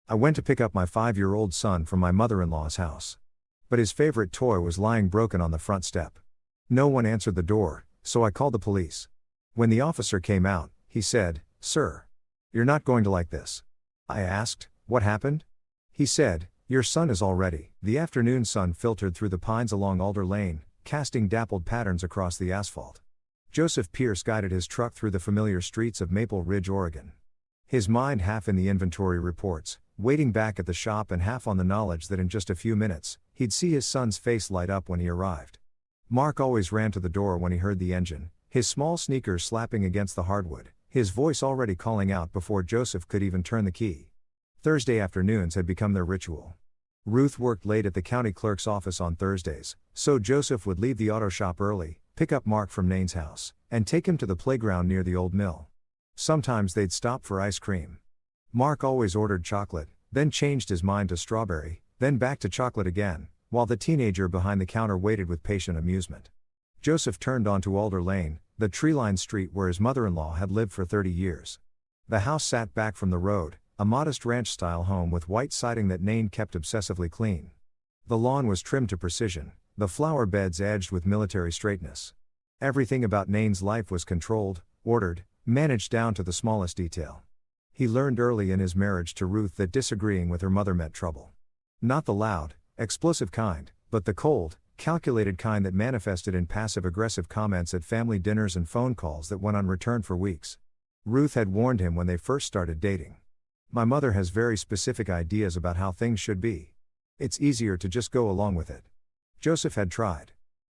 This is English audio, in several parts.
I went to pick up my 5-year-old son from my mother-in-law's house. But his favorite toy was lying broken on the front step. No one answered the door, so I called the police. When the officer came out, he said, "Sir, you're not going to like this." I asked, "What happened?" He said, "Your son is all ready." The afternoon sun filtered through the pines along Alder Lane, casting dappled patterns across the asphalt. Joseph Pierce guided his truck through the familiar streets of Maple Ridge, Oregon. His mind half in the inventory reports, waiting back at the shop, and half on the knowledge that in just a few minutes, he'd see his son's face light up when he arrived. Mark always ran to the door when he heard the engine, his small sneakers slapping against the hardwood, his voice already calling out before Joseph could even turn the key. Thursday afternoons had become their ritual. Ruth worked late at the county clerk's office on Thursdays, so Joseph would leave the auto shop early, pick up Mark from Nane's house, and take him to the playground near the old mill. Sometimes they'd stop for ice cream. Mark always ordered chocolate, then changed his mind to strawberry, then back to chocolate again, while the teenager behind the counter waited with patient amusement. Joseph turned onto Alder Lane, the tree-lined street where his mother-in-law had lived for 30 years. The house sat back from the road, a modest ranch-style home with white siding that Nane kept obsessively clean. The lawn was trimmed to precision, the flower beds edged with military straightness. Everything about Nane's life was controlled, ordered, managed down to the smallest detail. He learned early in his marriage to Ruth that disagreeing with her mother meant trouble. Not the loud, explosive kind, but the cold, calculated kind that manifested in passive-aggressive comments at family dinners and phone calls that went unreturned for weeks. Ruth had warned him when they first started dating. "My mother has very specific ideas about how things should be. It's easier to just go along with it." Joseph had tried.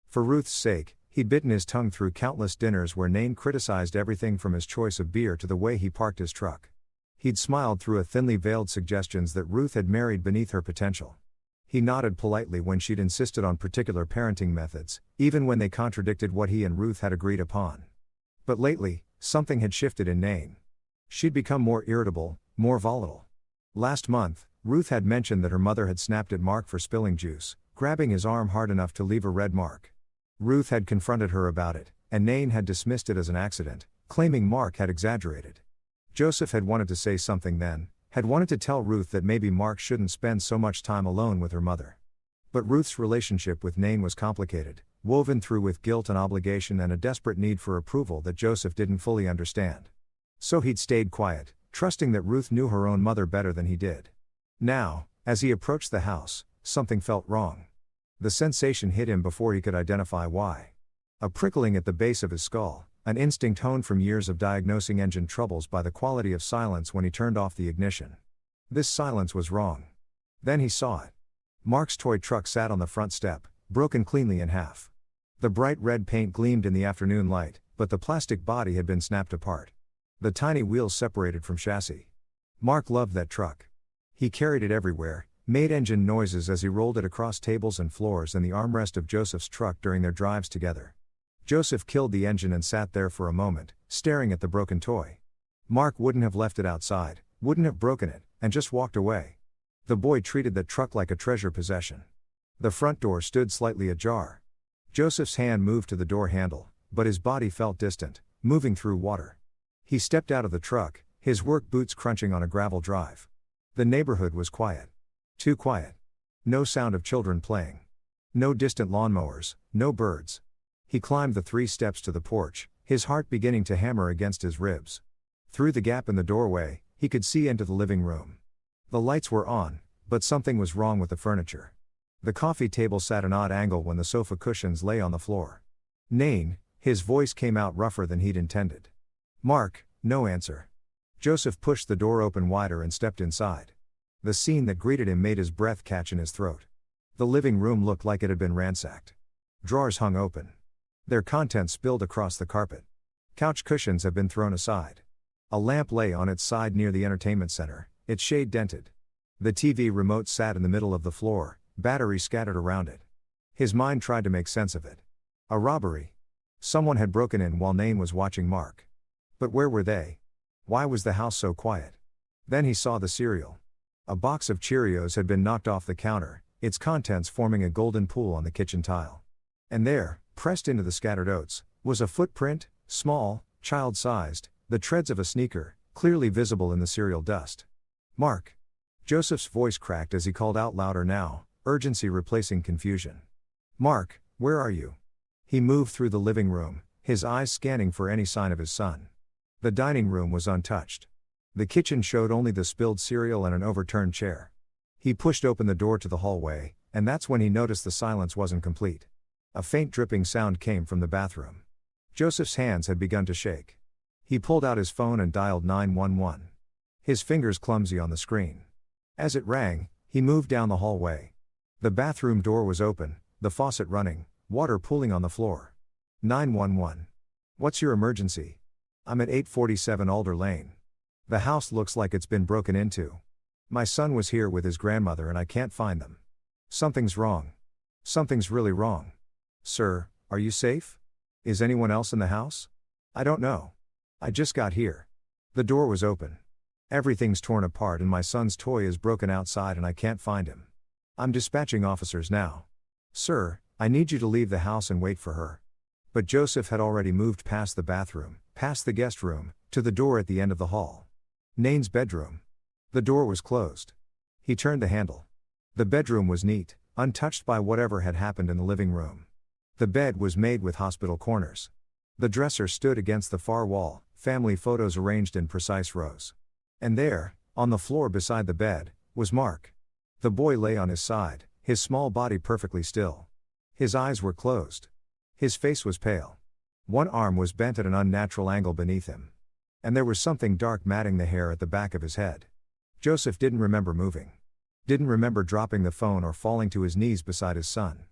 For Ruth's sake, he'd bitten his tongue through countless dinners where Nane criticized everything from his choice of beer to the way he parked his truck. He'd smiled through a thinly veiled suggestions that Ruth had married beneath her potential. He nodded politely when she'd insisted on particular parenting methods, even when they contradicted what he and Ruth had agreed upon. But lately, something had shifted in Nane. She'd become more irritable, more volatile. Last month, Ruth had mentioned that her mother had snapped at Mark for spilling juice, grabbing his arm hard enough to leave a red mark. Ruth had confronted her about it, and Nane had dismissed it as an accident, claiming Mark had exaggerated. Joseph had wanted to say something then, had wanted to tell Ruth that maybe Mark shouldn't spend so much time alone with her mother. But Ruth's relationship with Nane was complicated, woven through with guilt and obligation and a desperate need for approval that Joseph didn't fully understand. So he'd stayed quiet, trusting that Ruth knew her own mother better than he did. Now, as he approached the house, something felt wrong. The sensation hit him before he could identify why. A prickling at the base of his skull, an instinct honed from years of diagnosing engine troubles by the quality of silence when he turned off the ignition. This silence was wrong. Then he saw it. Mark's toy truck sat on the front step, broken cleanly in half. The bright red paint gleamed in the afternoon light, but the plastic body had been snapped apart. The tiny wheels separated from chassis. Mark loved that truck. He carried it everywhere, made engine noises as he rolled it across tables and floors and the armrest of Joseph's truck during their drives together. Joseph killed the engine and sat there for a moment, staring at the broken toy. Mark wouldn't have left it outside, wouldn't have broken it, and just walked away. The boy treated that truck like a treasure possession. The front door stood slightly ajar. Joseph's hand moved to the door handle, but his body felt distant, moving through water. He stepped out of the truck, his work boots crunching on a gravel drive. The neighborhood was quiet. Too quiet. No sound of children playing. No distant lawnmowers, no birds. He climbed the 3 steps to the porch, his heart beginning to hammer against his ribs. Through the gap in the doorway, he could see into the living room. The lights were on, but something was wrong with the furniture. The coffee table sat an odd angle when the sofa cushions lay on the floor. "Nane," his voice came out rougher than he'd intended. "Mark," no answer. Joseph pushed the door open wider and stepped inside. The scene that greeted him made his breath catch in his throat. The living room looked like it had been ransacked. Drawers hung open. Their contents spilled across the carpet. Couch cushions had been thrown aside. A lamp lay on its side near the entertainment center, its shade dented. The TV remote sat in the middle of the floor, batteries scattered around it. His mind tried to make sense of it. A robbery. Someone had broken in while Nane was watching Mark. But where were they? Why was the house so quiet? Then he saw the cereal. A box of Cheerios had been knocked off the counter, its contents forming a golden pool on the kitchen tile. And there, pressed into the scattered oats, was a footprint, small, child-sized, the treads of a sneaker, clearly visible in the cereal dust. "Mark." Joseph's voice cracked as he called out louder now, urgency replacing confusion. Mark, where are you? He moved through the living room, his eyes scanning for any sign of his son. The dining room was untouched. The kitchen showed only the spilled cereal and an overturned chair. He pushed open the door to the hallway, and that's when he noticed the silence wasn't complete. A faint dripping sound came from the bathroom. Joseph's hands had begun to shake. He pulled out his phone and dialed 911. His fingers clumsy on the screen. As it rang, he moved down the hallway. The bathroom door was open, the faucet running, water pooling on the floor. 911. What's your emergency? I'm at 847 Alder Lane. The house looks like it's been broken into. My son was here with his grandmother and I can't find them. Something's wrong. Something's really wrong. Sir, are you safe? Is anyone else in the house? I don't know. I just got here. The door was open. Everything's torn apart and my son's toy is broken outside and I can't find him. I'm dispatching officers now. Sir, I need you to leave the house and wait for her. But Joseph had already moved past the bathroom, past the guest room, to the door at the end of the hall. Nain's bedroom. The door was closed. He turned the handle. The bedroom was neat, untouched by whatever had happened in the living room. The bed was made with hospital corners. The dresser stood against the far wall, family photos arranged in precise rows. And there, on the floor beside the bed, was Mark. The boy lay on his side, his small body perfectly still. His eyes were closed. His face was pale. One arm was bent at an unnatural angle beneath him. And there was something dark matting the hair at the back of his head. Joseph didn't remember moving. Didn't remember dropping the phone or falling to his knees beside his son.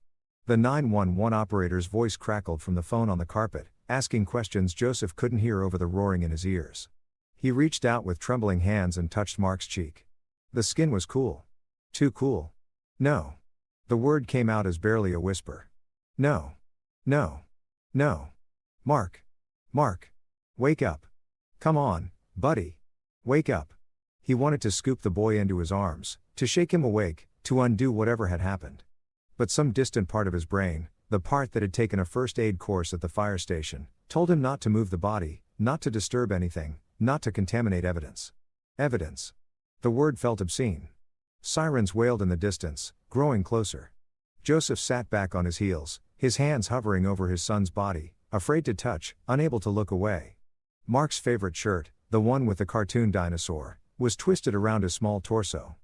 The 911 operator's voice crackled from the phone on the carpet, asking questions Joseph couldn't hear over the roaring in his ears. He reached out with trembling hands and touched Mark's cheek. The skin was cool. Too cool. No. The word came out as barely a whisper. No. No. No. Mark. Mark. Wake up. Come on, buddy. Wake up. He wanted to scoop the boy into his arms, to shake him awake, to undo whatever had happened. But some distant part of his brain, the part that had taken a first aid course at the fire station, told him not to move the body, not to disturb anything, not to contaminate evidence. Evidence. The word felt obscene. Sirens wailed in the distance, growing closer. Joseph sat back on his heels, his hands hovering over his son's body, afraid to touch, unable to look away. Mark's favorite shirt, the one with the cartoon dinosaur, was twisted around his small torso.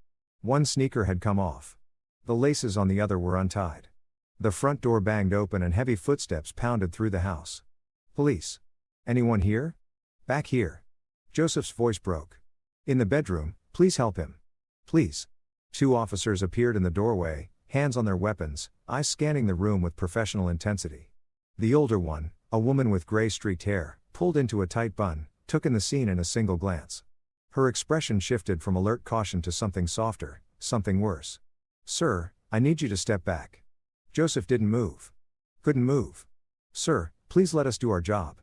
One sneaker had come off. The laces on the other were untied. The front door banged open and heavy footsteps pounded through the house. Police. Anyone here? Back here. Joseph's voice broke. In the bedroom, please help him. Please. Two officers appeared in the doorway, hands on their weapons, eyes scanning the room with professional intensity. The older one, a woman with gray streaked hair, pulled into a tight bun, took in the scene in a single glance. Her expression shifted from alert caution to something softer, something worse. Sir, I need you to step back. Joseph didn't move. Couldn't move. Sir, please let us do our job.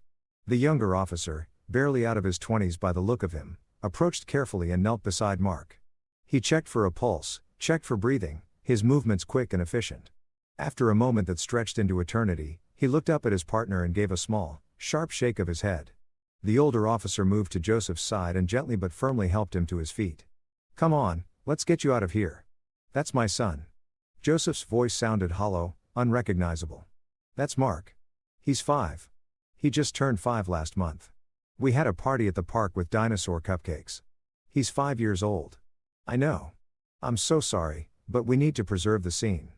The younger officer, barely out of his 20s by the look of him, approached carefully and knelt beside Mark. He checked for a pulse, checked for breathing, his movements quick and efficient. After a moment that stretched into eternity, he looked up at his partner and gave a small, sharp shake of his head. The older officer moved to Joseph's side and gently but firmly helped him to his feet. Come on, let's get you out of here. That's my son. Joseph's voice sounded hollow, unrecognizable. That's Mark. He's 5. He just turned 5 last month. We had a party at the park with dinosaur cupcakes. He's 5 years old. I know. I'm so sorry, but we need to preserve the scene.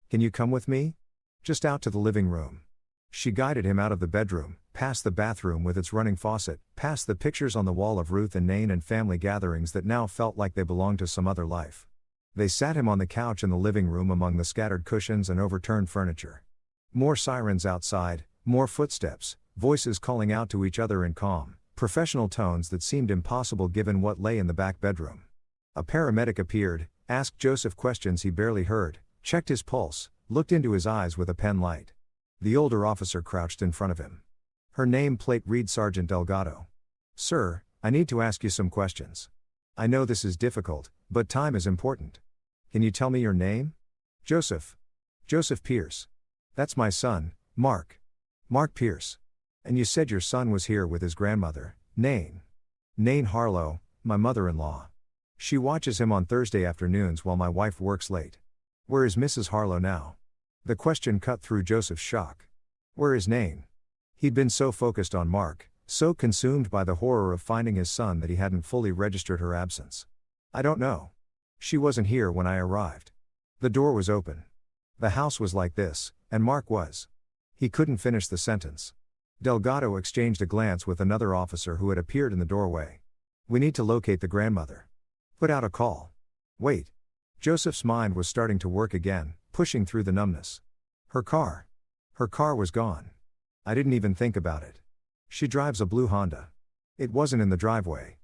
Can you come with me? Just out to the living room. She guided him out of the bedroom, past the bathroom with its running faucet, past the pictures on the wall of Ruth and Nain and family gatherings that now felt like they belonged to some other life. They sat him on the couch in the living room among the scattered cushions and overturned furniture. More sirens outside, more footsteps, voices calling out to each other in calm, professional tones that seemed impossible given what lay in the back bedroom. A paramedic appeared, asked Joseph questions he barely heard, checked his pulse, looked into his eyes with a pen light. The older officer crouched in front of him. Her name plate read Sergeant Delgado. Sir, I need to ask you some questions. I know this is difficult, but time is important. Can you tell me your name? Joseph. Joseph Pierce. That's my son, Mark. Mark Pierce. And you said your son was here with his grandmother, Nain. Nain Harlow, my mother-in-law. She watches him on Thursday afternoons while my wife works late. Where is Mrs. Harlow now? The question cut through Joseph's shock. Where is Nain? He'd been so focused on Mark, so consumed by the horror of finding his son that he hadn't fully registered her absence. I don't know. She wasn't here when I arrived. The door was open. The house was like this, and Mark was. He couldn't finish the sentence. Delgado exchanged a glance with another officer who had appeared in the doorway. We need to locate the grandmother. Put out a call. Wait. Joseph's mind was starting to work again, pushing through the numbness. Her car. Her car was gone. I didn't even think about it. She drives a blue Honda. It wasn't in the driveway.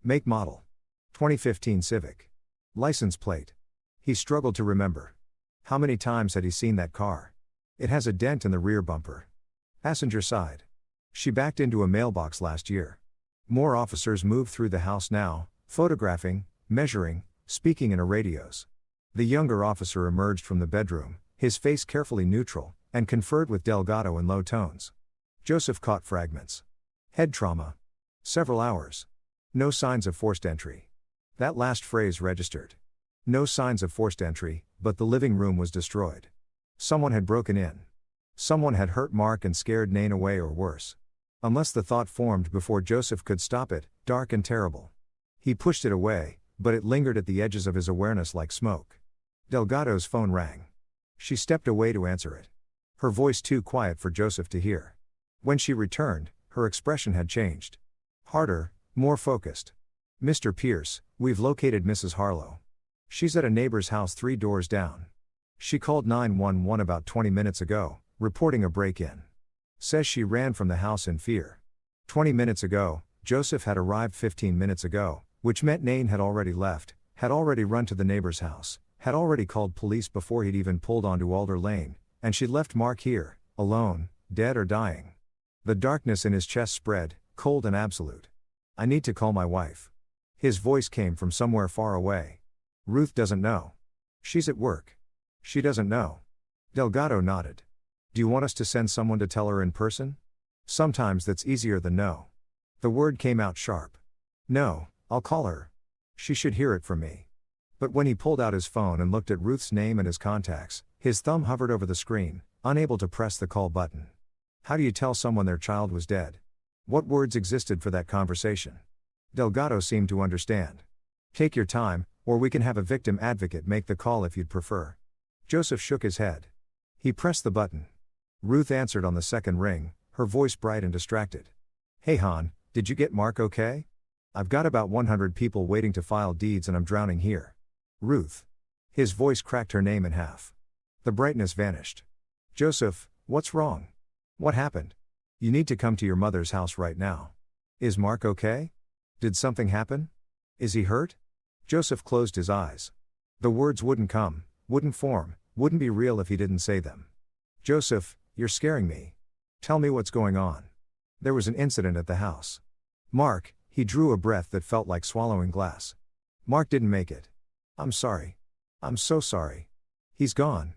Make model. 2015 Civic. License plate. He struggled to remember. How many times had he seen that car? It has a dent in the rear bumper. Passenger side. She backed into a mailbox last year. More officers moved through the house now, photographing, measuring, speaking in radios. The younger officer emerged from the bedroom, his face carefully neutral, and conferred with Delgado in low tones. Joseph caught fragments. Head trauma. Several hours. No signs of forced entry. That last phrase registered. No signs of forced entry, but the living room was destroyed. Someone had broken in. Someone had hurt Mark and scared Nain away or worse. Unless the thought formed before Joseph could stop it, dark and terrible. He pushed it away, but it lingered at the edges of his awareness like smoke. Delgado's phone rang. She stepped away to answer it. Her voice too quiet for Joseph to hear. When she returned, her expression had changed. Harder, more focused. Mr. Pierce, we've located Mrs. Harlow. She's at a neighbor's house 3 doors down. She called 911 about 20 minutes ago, reporting a break-in. Says she ran from the house in fear. 20 minutes ago, Joseph had arrived 15 minutes ago, which meant Nain had already left, had already run to the neighbor's house, had already called police before he'd even pulled onto Alder Lane, and she'd left Mark here, alone, dead or dying. The darkness in his chest spread, cold and absolute. I need to call my wife. His voice came from somewhere far away. Ruth doesn't know. She's at work. She doesn't know. Delgado nodded. Do you want us to send someone to tell her in person? Sometimes that's easier than no. The word came out sharp. No, I'll call her. She should hear it from me. But when he pulled out his phone and looked at Ruth's name and his contacts, his thumb hovered over the screen, unable to press the call button. How do you tell someone their child was dead? What words existed for that conversation? Delgado seemed to understand. Take your time, or we can have a victim advocate make the call if you'd prefer. Joseph shook his head. He pressed the button. Ruth answered on the second ring, her voice bright and distracted. Hey hon, did you get Mark okay? I've got about 100 people waiting to file deeds and I'm drowning here. Ruth. His voice cracked her name in half. The brightness vanished. Joseph, what's wrong? What happened? You need to come to your mother's house right now. Is Mark okay? Did something happen? Is he hurt? Joseph closed his eyes. The words wouldn't come, wouldn't form, wouldn't be real if he didn't say them. Joseph, you're scaring me. Tell me what's going on. There was an incident at the house. Mark, he drew a breath that felt like swallowing glass. Mark didn't make it. I'm sorry. I'm so sorry. He's gone.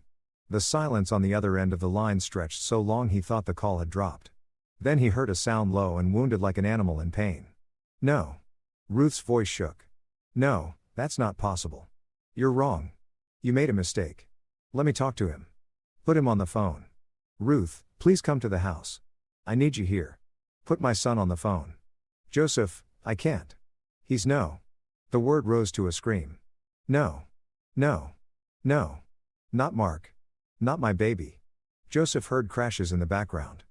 The silence on the other end of the line stretched so long he thought the call had dropped. Then he heard a sound low and wounded like an animal in pain. No. Ruth's voice shook. No, that's not possible. You're wrong. You made a mistake. Let me talk to him. Put him on the phone. Ruth, please come to the house. I need you here. Put my son on the phone. Joseph, I can't. He's no. The word rose to a scream. No. No. No. Not Mark. Not my baby. Joseph heard crashes in the background.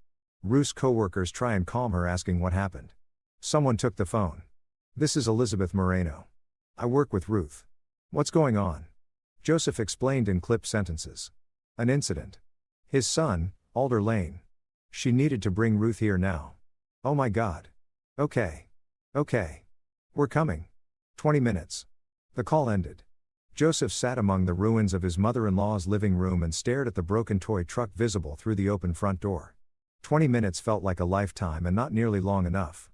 Ruth's co-workers try and calm her, asking what happened. Someone took the phone. This is Elizabeth Moreno. I work with Ruth. What's going on? Joseph explained in clipped sentences. An incident. His son, Alder Lane. She needed to bring Ruth here now. Oh my God. Okay. Okay. We're coming. 20 minutes. The call ended. Joseph sat among the ruins of his mother-in-law's living room and stared at the broken toy truck visible through the open front door. 20 minutes felt like a lifetime and not nearly long enough.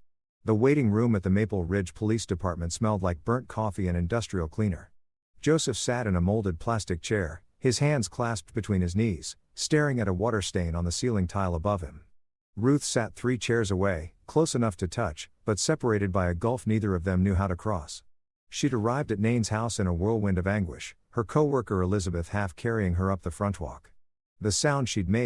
The waiting room at the Maple Ridge Police Department smelled like burnt coffee and industrial cleaner. Joseph sat in a molded plastic chair, his hands clasped between his knees, staring at a water stain on the ceiling tile above him. Ruth sat 3 chairs away, close enough to touch, but separated by a gulf neither of them knew how to cross. She'd arrived at Nain's house in a whirlwind of anguish, her co-worker Elizabeth half carrying her up the front walk. The sound she'd made